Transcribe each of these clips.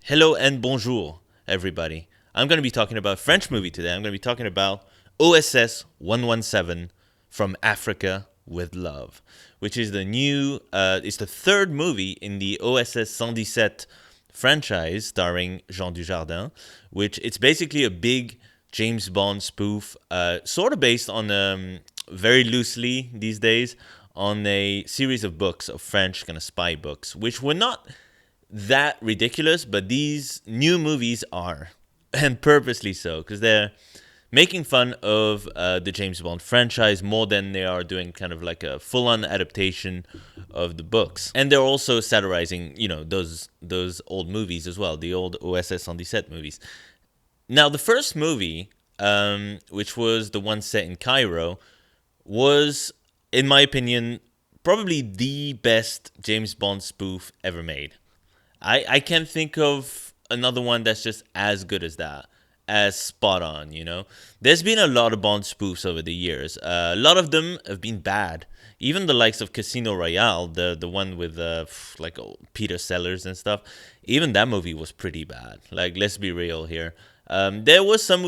Hello and bonjour, everybody. I'm going to be talking about a French movie today. I'm going to be talking about OSS 117 From Africa with Love, which is it's the third movie in the OSS 117 franchise starring Jean Dujardin, which it's basically a big James Bond spoof, sort of based on, very loosely these days, on a series of books, of French kind of spy books, which were not that ridiculous, but these new movies are, and purposely so, because they're making fun of the James Bond franchise more than they are doing kind of like a full-on adaptation of the books. And they're also satirizing, those old movies as well, the old OSS on the set movies. Now, the first movie, which was the one set in Cairo, was, in my opinion, probably the best James Bond spoof ever made. I can't think of another one that's just as good as that, as spot on. There's been a lot of Bond spoofs over the years. A lot of them have been bad. Even the likes of Casino Royale, the one with Peter Sellers and stuff, even that movie was pretty bad. Like, let's be real here. There was some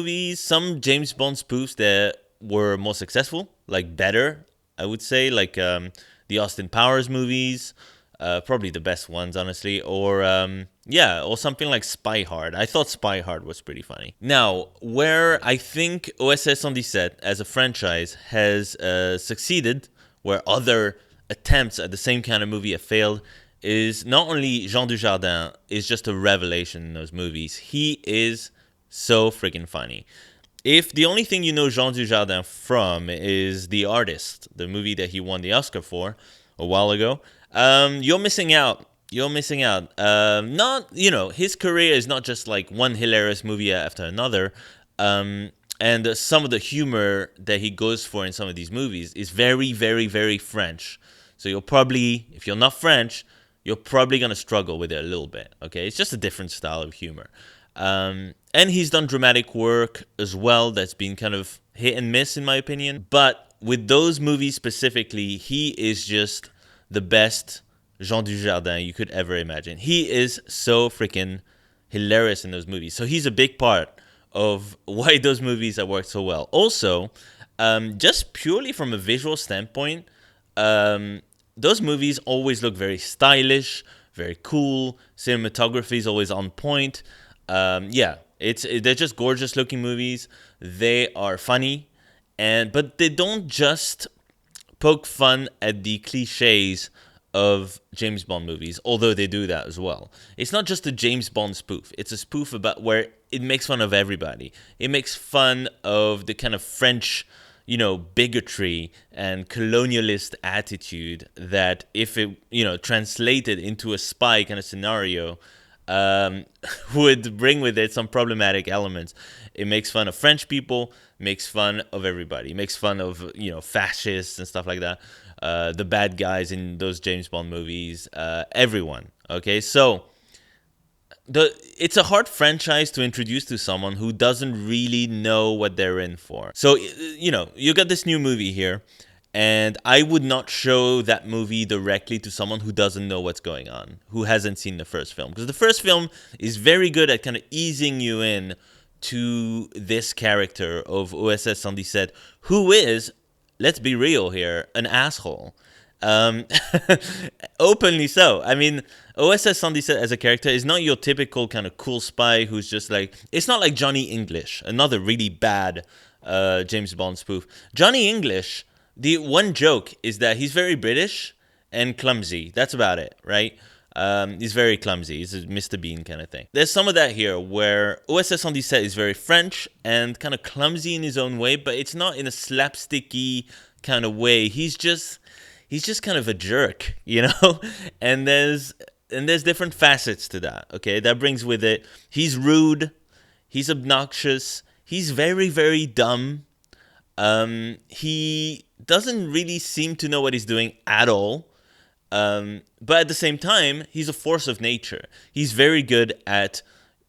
James Bond spoofs that were more successful, like better, I would say, like the Austin Powers movies. Probably the best ones, honestly, or something like Spy Hard. I thought Spy Hard was pretty funny. Now, where I think OSS on the set as a franchise has succeeded, where other attempts at the same kind of movie have failed, is not only Jean Dujardin is just a revelation in those movies. He is so freaking funny. If the only thing you know Jean Dujardin from is The Artist, the movie that he won the Oscar for a while ago, you're missing out. You're missing out. His career is not just like one hilarious movie after another. And some of the humor that he goes for in some of these movies is very, very, very French. So if you're not French, you're probably going to struggle with it a little bit. Okay, it's just a different style of humor. And he's done dramatic work as well that's been kind of hit and miss, in my opinion. But with those movies specifically, he is just the best Jean Dujardin you could ever imagine. He is so freaking hilarious in those movies. So he's a big part of why those movies have worked so well. Also, just purely from a visual standpoint, those movies always look very stylish, very cool. Cinematography is always on point. They're just gorgeous looking movies. They are funny, but they don't just poke fun at the cliches of James Bond movies, although they do that as well. It's not just a James Bond spoof. It's a spoof about where it makes fun of everybody. It makes fun of the kind of French, bigotry and colonialist attitude that if it, translated into a spy kind of scenario, would bring with it some problematic elements. It makes fun of French people, makes fun of everybody, makes fun of, fascists and stuff like that, the bad guys in those James Bond movies, everyone. Okay, so it's a hard franchise to introduce to someone who doesn't really know what they're in for. So, you got this new movie here, and I would not show that movie directly to someone who doesn't know what's going on, who hasn't seen the first film. Because the first film is very good at kind of easing you in to this character of OSS 117, who is, let's be real here, an asshole. Openly so. I mean, OSS 117 as a character is not your typical kind of cool spy who's just like... It's not like Johnny English, another really bad James Bond spoof. Johnny English... The one joke is that he's very British and clumsy. That's about it, right? He's very clumsy. He's a Mr. Bean kind of thing. There's some of that here where OSS on the set is very French and kind of clumsy in his own way, but it's not in a slapsticky kind of way. He's just kind of a jerk, And there's different facets to that, okay? That brings with it, he's rude, he's obnoxious, he's very, very dumb. He doesn't really seem to know what he's doing at all. But at the same time, he's a force of nature. He's very good at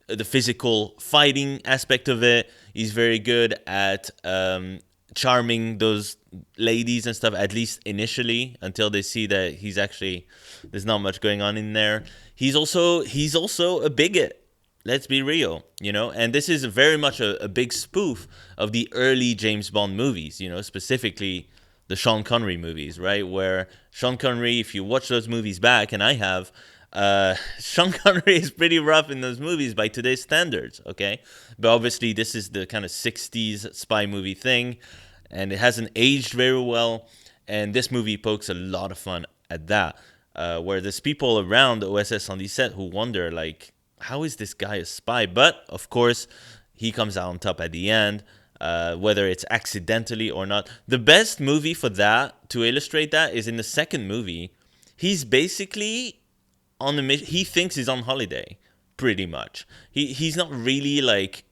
the physical fighting aspect of it. He's very good at charming those ladies and stuff, at least initially, until they see that there's not much going on in there. He's also a bigot. Let's be real, and this is very much a big spoof of the early James Bond movies, specifically the Sean Connery movies, right? Where Sean Connery, if you watch those movies back, and I have, Sean Connery is pretty rough in those movies by today's standards, okay? But obviously, this is the kind of 60s spy movie thing, and it hasn't aged very well, and this movie pokes a lot of fun at that, where there's people around OSS on the set who wonder, like, how is this guy a spy? But, of course, he comes out on top at the end, whether it's accidentally or not. The best movie for that, to illustrate that, is in the second movie. He's basically on the mission. He thinks he's on holiday, pretty much. He's not really, like,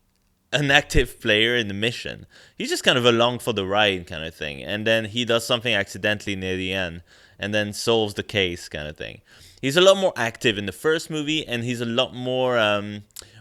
an active player in the mission. He's just kind of along for the ride kind of thing. And then he does something accidentally near the end and then solves the case kind of thing. He's a lot more active in the first movie, and he's a lot more...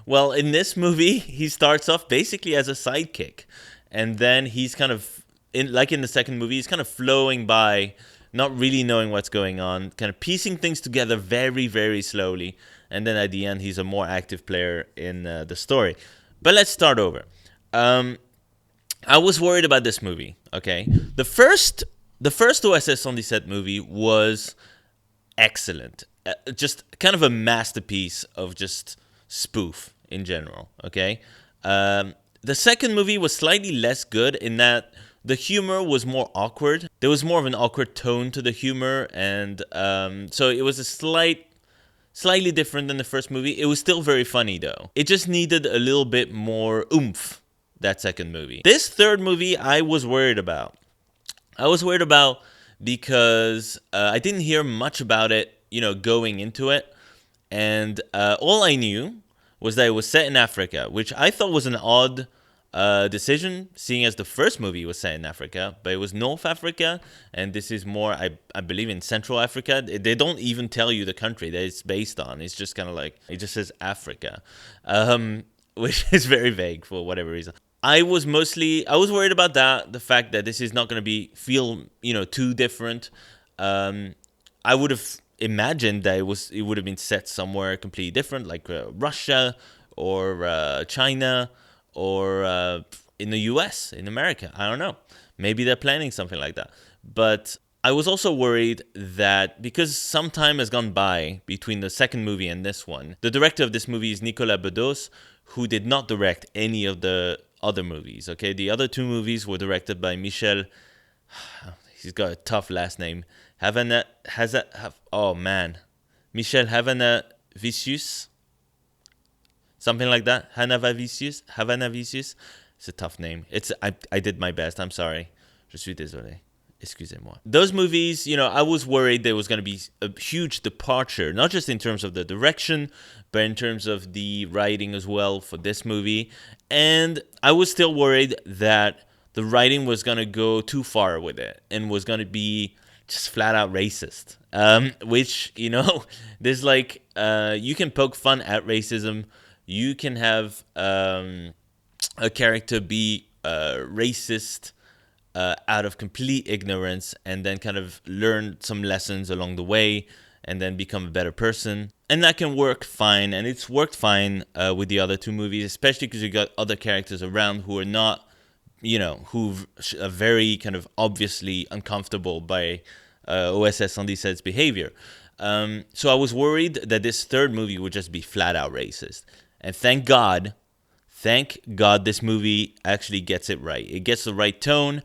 well, in this movie, he starts off basically as a sidekick. And then he's kind of, like in the second movie, he's kind of flowing by, not really knowing what's going on, kind of piecing things together very, very slowly. And then at the end, he's a more active player in the story. But let's start over. I was worried about this movie, okay? The first OSS on the Set movie was excellent. Just kind of a masterpiece of just spoof in general, okay? The second movie was slightly less good in that the humor was more awkward. There was more of an awkward tone to the humor, and so it was a slightly different than the first movie. It was still very funny, though. It just needed a little bit more oomph, that second movie. This third movie, I was worried about. Because I didn't hear much about it, going into it. And all I knew was that it was set in Africa, which I thought was an odd decision, seeing as the first movie was set in Africa, but it was North Africa, and this is more, I believe, in Central Africa. They don't even tell you the country that it's based on. It's just kind of like, it just says Africa, which is very vague for whatever reason. I was worried about that, the fact that this is not going to feel too different. I would have imagined that it would have been set somewhere completely different, like Russia or China or in the US, in America. I don't know. Maybe they're planning something like that. But I was also worried that because some time has gone by between the second movie and this one, the director of this movie is Nicolas Bedos, who did not direct any of the other movies, okay? The other two movies were directed by Michel... He's got a tough last name. Michel Havana-Vicious? Something like that. Havana-Vicious. It's a tough name. I did my best. I'm sorry. Je suis désolé. Excusez-moi. Those movies, I was worried there was going to be a huge departure, not just in terms of the direction, but in terms of the writing as well for this movie. And I was still worried that the writing was going to go too far with it and was going to be just flat out racist. Which, there's like, you can poke fun at racism. You can have a character be racist out of complete ignorance and then kind of learn some lessons along the way and then become a better person. And that can work fine, and it's worked fine with the other two movies, especially because you got other characters around who are not, who are very kind of obviously uncomfortable by OSS on Set's behavior. So I was worried that this third movie would just be flat out racist. And thank God, this movie actually gets it right. It gets the right tone.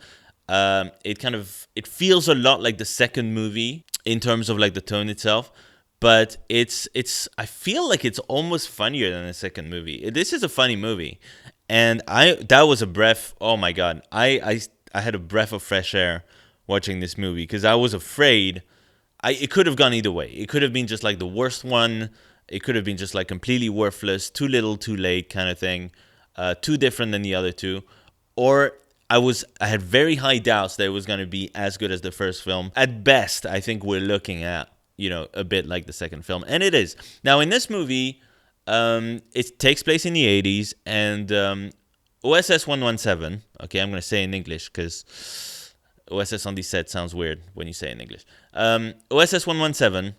It feels a lot like the second movie in terms of like the tone itself, but I feel like it's almost funnier than the second movie. This is a funny movie, and that was a breath. Oh my God, I had a breath of fresh air watching this movie because I was afraid. It could have gone either way. It could have been just like the worst one. It could have been just like completely worthless, too little, too late kind of thing, too different than the other two, or I had very high doubts that it was going to be as good as the first film. At best, I think we're looking at, a bit like the second film. And it is. Now, in this movie, it takes place in the 80s. And OSS 117, okay, I'm going to say in English because OSS on the Set sounds weird when you say it in English. OSS 117,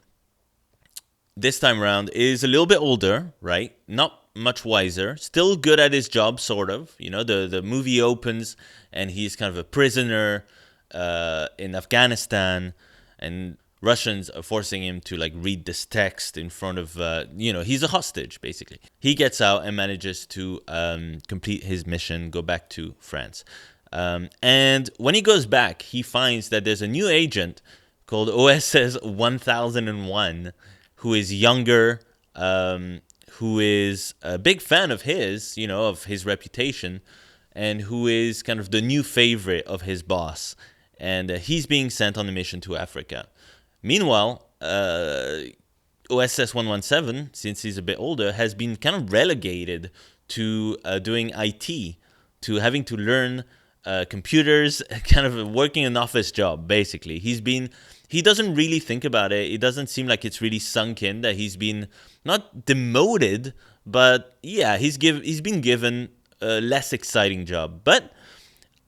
this time around, is a little bit older, right? Not much wiser, still good at his job, sort of. The movie opens and he's kind of a prisoner in Afghanistan, and Russians are forcing him to like read this text in front of, he's a hostage basically. He gets out and manages to complete his mission, go back to France. And when he goes back, he finds that there's a new agent called OSS 1001 who is younger, who is a big fan of his, of his reputation, and who is kind of the new favorite of his boss. And he's being sent on a mission to Africa. Meanwhile, OSS 117, since he's a bit older, has been kind of relegated to doing IT, to having to learn computers, kind of working an office job, basically. He doesn't really think about it. It doesn't seem like it's really sunk in that he's been not demoted, but yeah, he's been given a less exciting job. But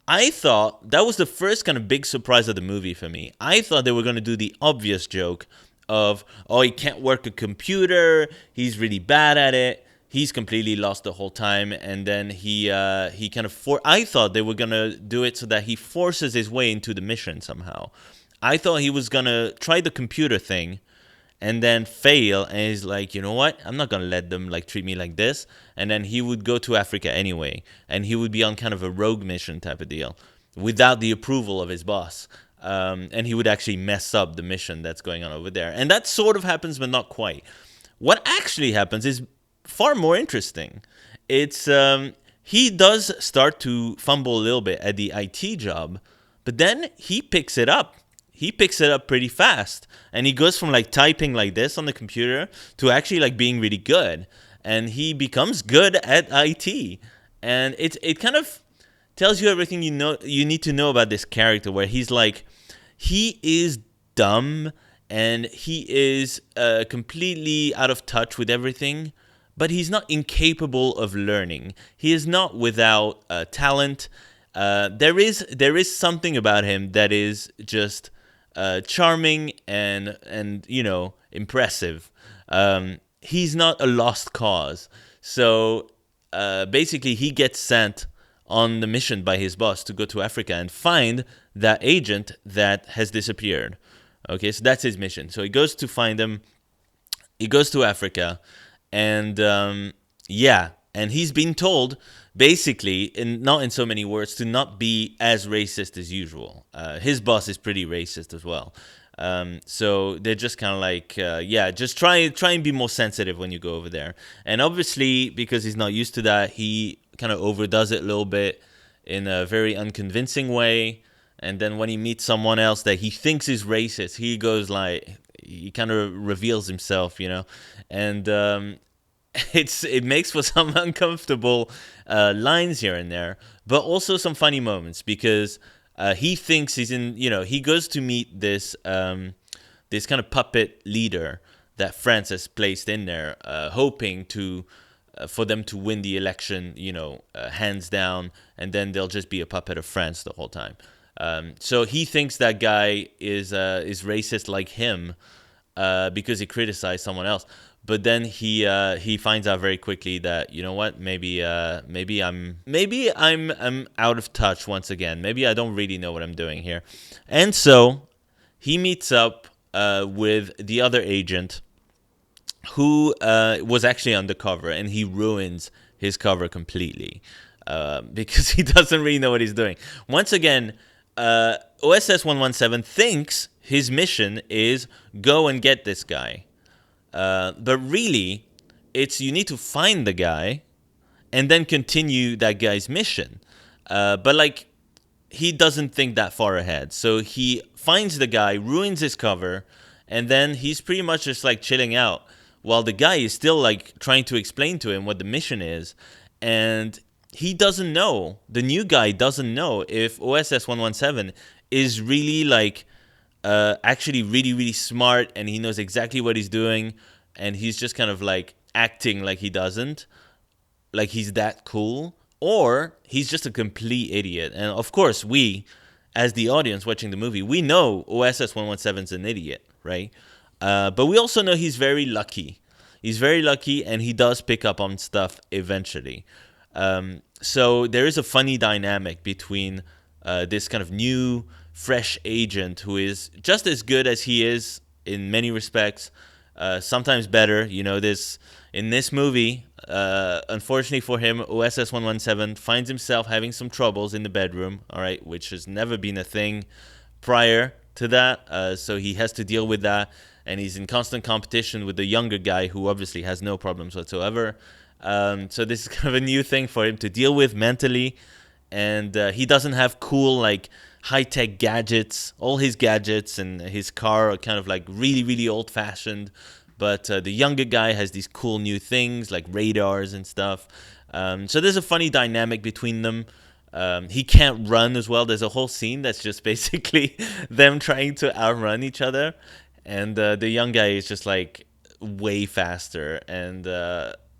I thought that was the first kind of big surprise of the movie for me. I thought they were going to do the obvious joke of, oh, he can't work a computer, he's really bad at it, he's completely lost the whole time, and then he kind of I thought they were going to do it so that he forces his way into the mission somehow. I thought he was going to try the computer thing and then fail, and he's like, you know what? I'm not going to let them like treat me like this. And then he would go to Africa anyway, and he would be on kind of a rogue mission type of deal without the approval of his boss. And he would actually mess up the mission that's going on over there. And that sort of happens, but not quite. What actually happens is far more interesting. It's he does start to fumble a little bit at the IT job, but then he picks it up. He picks it up pretty fast, and he goes from like typing like this on the computer to actually like being really good, and he becomes good at IT. And it kind of tells you everything you need to know about this character, where he is dumb and he is completely out of touch with everything, but he's not incapable of learning. He is not without talent. There is something about him that is just charming and impressive. He's not a lost cause. So basically, he gets sent on the mission by his boss to go to Africa and find that agent that has disappeared. Okay, so that's his mission. So he goes to find him. He goes to Africa, and and he's been told, basically, not in so many words, to not be as racist as usual. His boss is pretty racist as well. So they're just kind of like, just try and be more sensitive when you go over there. And obviously, because he's not used to that, he kind of overdoes it a little bit in a very unconvincing way. And then when he meets someone else that he thinks is racist, he goes like, he kind of reveals himself, and it makes for some uncomfortable lines here and there, but also some funny moments, because he thinks he's in, he goes to meet this this kind of puppet leader that France has placed in there, hoping to for them to win the election, hands down, and then they'll just be a puppet of France the whole time. So he thinks that guy is racist like him because he criticized someone else. But then he finds out very quickly that, you know what, maybe I'm out of touch once again. Maybe I don't really know what I'm doing here. And so he meets up with the other agent who was actually undercover, and he ruins his cover completely because he doesn't really know what he's doing. Once again, OSS 117 thinks his mission is go and get this guy. But really, it's you need to find the guy and then continue that guy's mission. But he doesn't think that far ahead. So he finds the guy, ruins his cover, and then he's pretty much just like chilling out while the guy is still like trying to explain to him what the mission is. And he doesn't know, the new guy doesn't know if OSS 117 is really actually really, really smart, and he knows exactly what he's doing, and he's just kind of like acting like he doesn't, like he's that cool, or he's just a complete idiot. And of course, we, as the audience watching the movie, we know OSS 117's an idiot, right? But we also know he's very lucky. He's very lucky, and he does pick up on stuff eventually. So there is a funny dynamic between this kind of new, fresh agent who is just as good as he is in many respects, sometimes better. This in this movie, unfortunately for him, OSS 117 finds himself having some troubles in the bedroom. All right, which has never been a thing prior to that. So he has to deal with that, and he's in constant competition with the younger guy who obviously has no problems whatsoever. So this is kind of a new thing for him to deal with mentally, and he doesn't have cool like high-tech gadgets. All his gadgets and his car are kind of like really, really old-fashioned, but the younger guy has these cool new things like radars and stuff. So there's a funny dynamic between them. He can't run as well. There's a whole scene that's just basically them trying to outrun each other, and the young guy is just like way faster, and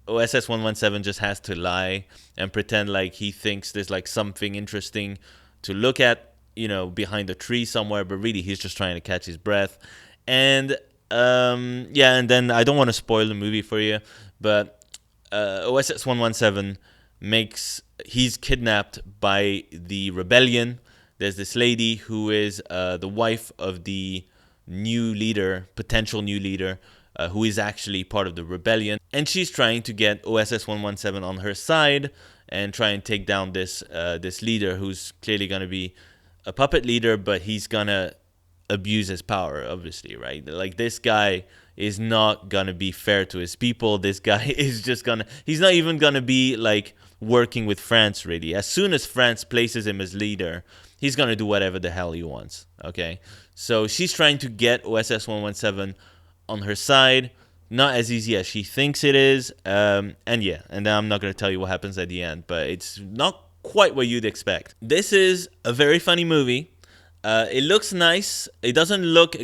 OSS 117 just has to lie and pretend like he thinks there's like something interesting to look at, behind a tree somewhere, but really he's just trying to catch his breath. And and then I don't want to spoil the movie for you, but OSS 117 he's kidnapped by the rebellion. There's this lady who is the wife of the potential new leader, who is actually part of the rebellion, and she's trying to get OSS 117 on her side and try and take down this leader who's clearly going to be a puppet leader, but he's going to abuse his power, obviously, right? Like, this guy is not going to be fair to his people. This guy is just he's not even going to be like working with France, really. As soon as France places him as leader, he's going to do whatever the hell he wants, okay? So she's trying to get OSS 117 on her side. Not as easy as she thinks it is. And then I'm not going to tell you what happens at the end, but it's not quite what you'd expect. This is a very funny movie. It looks nice. It doesn't look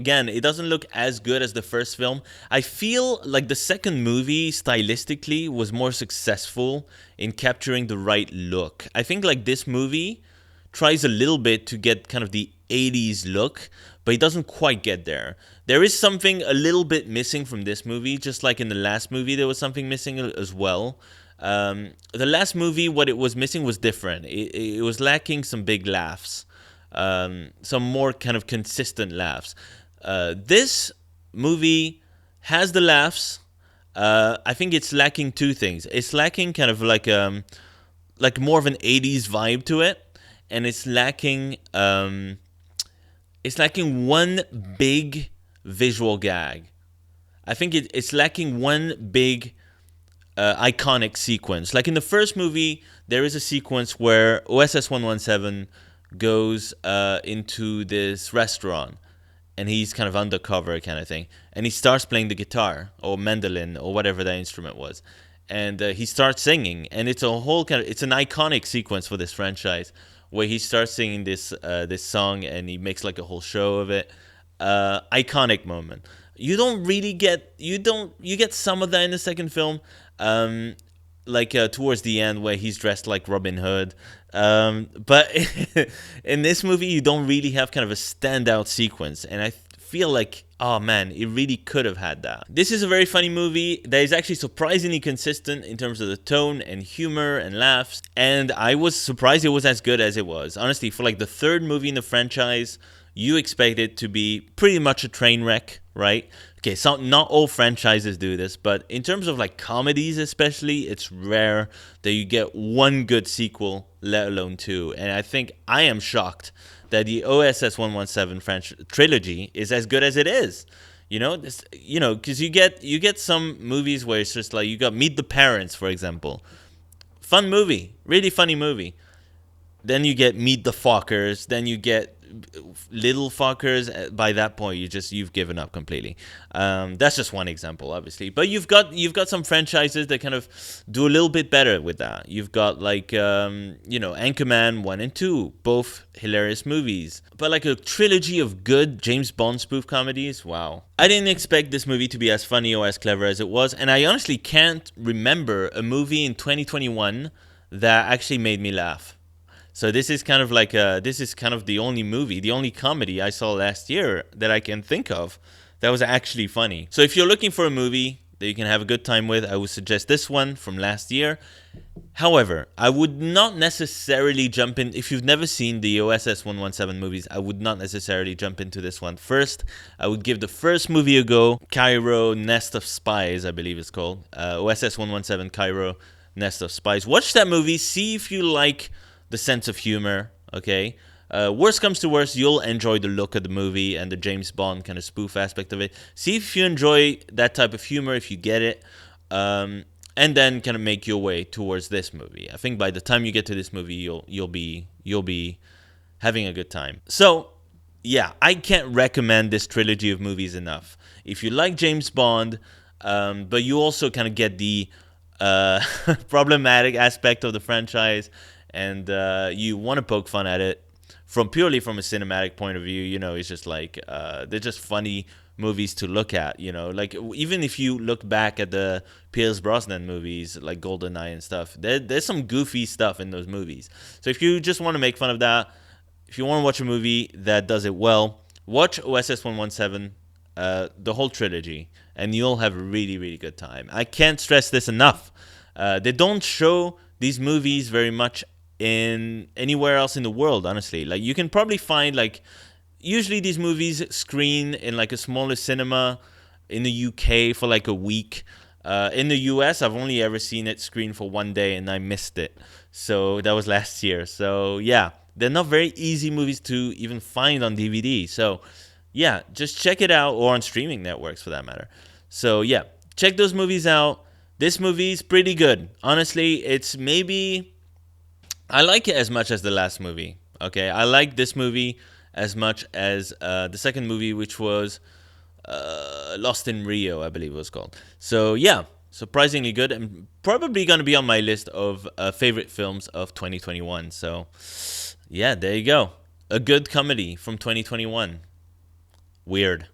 as good as the first film. I feel like the second movie stylistically was more successful in capturing the right look. I think like this movie tries a little bit to get kind of the 80s look, but it doesn't quite get there. There is something a little bit missing from this movie, just like in the last movie there was something missing as well. The last movie, what it was missing was different. It was lacking some big laughs. Some more kind of consistent laughs. This movie has the laughs. I think it's lacking two things. It's lacking kind of like more of an 80s vibe to it, and it's lacking one big visual gag. I think it's lacking one big iconic sequence. Like in the first movie, there is a sequence where OSS 117 goes into this restaurant, and he's kind of undercover kind of thing, and he starts playing the guitar or mandolin or whatever that instrument was, and he starts singing, and it's an iconic sequence for this franchise where he starts singing this song, and he makes like a whole show of it. Iconic moment. You get some of that in the second film, towards the end where he's dressed like Robin Hood. But in this movie, you don't really have kind of a standout sequence. And I feel like, oh man, it really could have had that. This is a very funny movie that is actually surprisingly consistent in terms of the tone and humor and laughs. And I was surprised it was as good as it was. Honestly, for like the third movie in the franchise, you expect it to be pretty much a train wreck, right? Okay, so not all franchises do this, but in terms of like comedies especially, it's rare that you get one good sequel, let alone two. And I think I am shocked that the OSS 117 trilogy is as good as it is. Because you get some movies where it's just like, you got Meet the Parents, for example. Fun movie, really funny movie. Then you get Meet the Fockers, then you get Little Fockers. By that point, you've given up completely. That's just one example, obviously, but you've got some franchises that kind of do a little bit better with that. You've got like Anchorman 1 and 2, both hilarious movies, but like a trilogy of good James Bond spoof comedies. Wow, I didn't expect this movie to be as funny or as clever as it was, and I honestly can't remember a movie in 2021 that actually made me laugh. So this is kind of the only comedy I saw last year that I can think of that was actually funny. So if you're looking for a movie, that you can have a good time with, I would suggest this one from last year. However, I would not necessarily jump in. If you've never seen the OSS 117 movies, I would not necessarily jump into this one first. I would give the first movie a go. Cairo Nest of Spies, I believe it's called. OSS 117 Cairo Nest of Spies. Watch that movie. See if you like the sense of humor, okay? Worst comes to worst, you'll enjoy the look of the movie and the James Bond kind of spoof aspect of it. See if you enjoy that type of humor, if you get it. And then kind of make your way towards this movie. I think by the time you get to this movie, you'll be having a good time. So, yeah, I can't recommend this trilogy of movies enough. If you like James Bond, but you also kind of get the problematic aspect of the franchise, and you want to poke fun at it purely from a cinematic point of view, it's just like they're just funny movies to look at, like even if you look back at the Pierce Brosnan movies like GoldenEye and stuff, there's some goofy stuff in those movies. So if you just want to make fun of that, if you want to watch a movie that does it well, watch OSS 117, the whole trilogy, and you'll have a really, really good time. I can't stress this enough. They don't show these movies very much in anywhere else in the world, honestly. Like you can probably find usually these movies screen in like a smaller cinema in the UK for like a week. In the US, I've only ever seen it screen for one day and I missed it. So that was last year. So yeah, they're not very easy movies to even find on DVD. So yeah, just check it out, or on streaming networks for that matter. So yeah, check those movies out. This movie's pretty good. Honestly, I like it as much as the last movie. Okay, I like this movie as much as the second movie, which was Lost in Rio, I believe it was called. So yeah, surprisingly good, and probably going to be on my list of favorite films of 2021. So yeah, there you go. A good comedy from 2021. Weird.